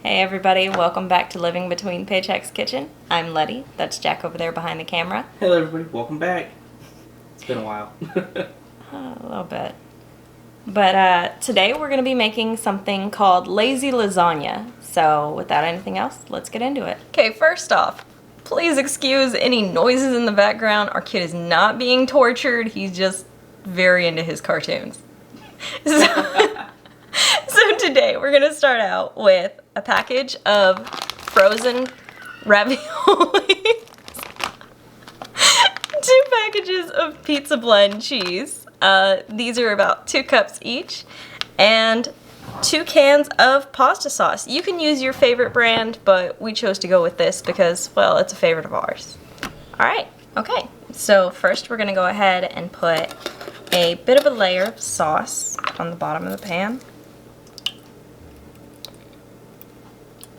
Hey everybody, welcome back to Living Between Paychecks Kitchen. I'm Letty, that's Jack over there behind the camera. Hello everybody, welcome back. It's been a while. A little bit. But today we're going to be making something called lazy lasagna. So without anything else, let's get into it. Okay, first off, please excuse any noises in the background. Our kid is not being tortured, he's just very into his cartoons. So today we're going to start out with a package of frozen raviolis, 2 packages of pizza blend cheese. These are about 2 cups each, and 2 cans of pasta sauce. You can use your favorite brand, but we chose to go with this because, well, it's a favorite of ours. Alright, okay. So first we're going to go ahead and put a bit of a layer of sauce on the bottom of the pan.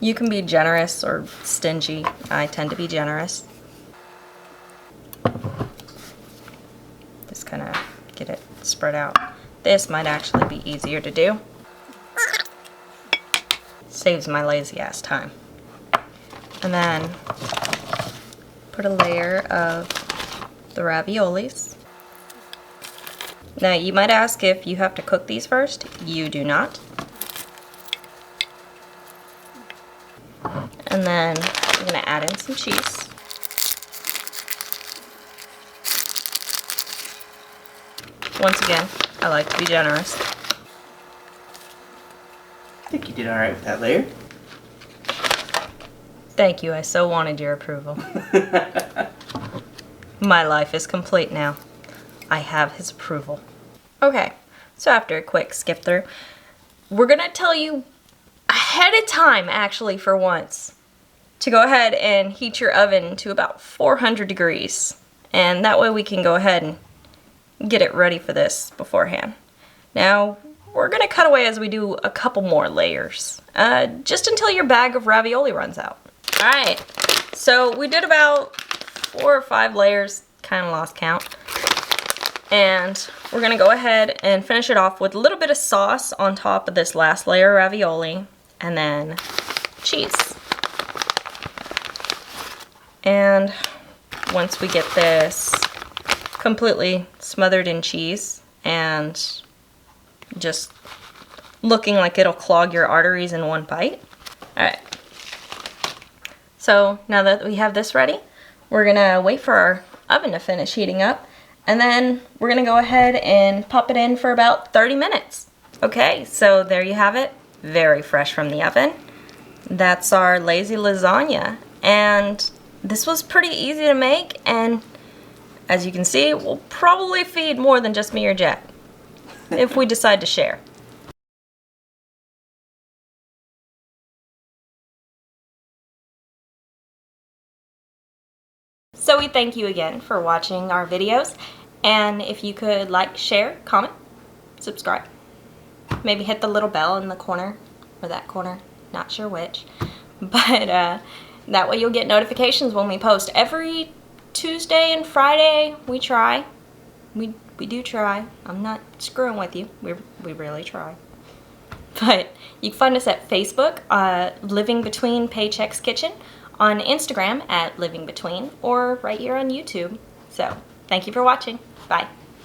You can be generous or stingy. I tend to be generous. Just kind of get it spread out. This might actually be easier to do. Saves my lazy ass time. And then put a layer of the raviolis. Now you might ask if you have to cook these first. You do not. And then I'm going to add in some cheese. Once again, I like to be generous. I think you did alright with that layer. Thank you, I so wanted your approval. My life is complete now. I have his approval. Okay, so after a quick skip through, we're going to tell you ahead of time, actually, for once, to go ahead and heat your oven to about 400 degrees. And that way we can go ahead and get it ready for this beforehand. Now, we're going to cut away as we do a couple more layers, just until your bag of ravioli runs out. Alright, so we did about 4 or 5 layers, kind of lost count. And we're going to go ahead and finish it off with a little bit of sauce on top of this last layer of ravioli, and then cheese. And once we get this completely smothered in cheese and just looking like it'll clog your arteries in one bite. Alright. So now that we have this ready, we're gonna wait for our oven to finish heating up, and then we're gonna go ahead and pop it in for about 30 minutes. Okay, so there you have it. Very fresh from the oven. That's our lazy lasagna. And this was pretty easy to make, and as you can see, we'll probably feed more than just me or Jack if we decide to share. So we thank you again for watching our videos, and if you could like, share, comment, subscribe. Maybe hit the little bell in the corner, or that corner, not sure which. But that way you'll get notifications when we post. Every Tuesday and Friday we try. We do try. I'm not screwing with you. We really try. But you can find us at Facebook, Living Between Paychecks Kitchen, on Instagram at Living Between, or right here on YouTube. So thank you for watching. Bye.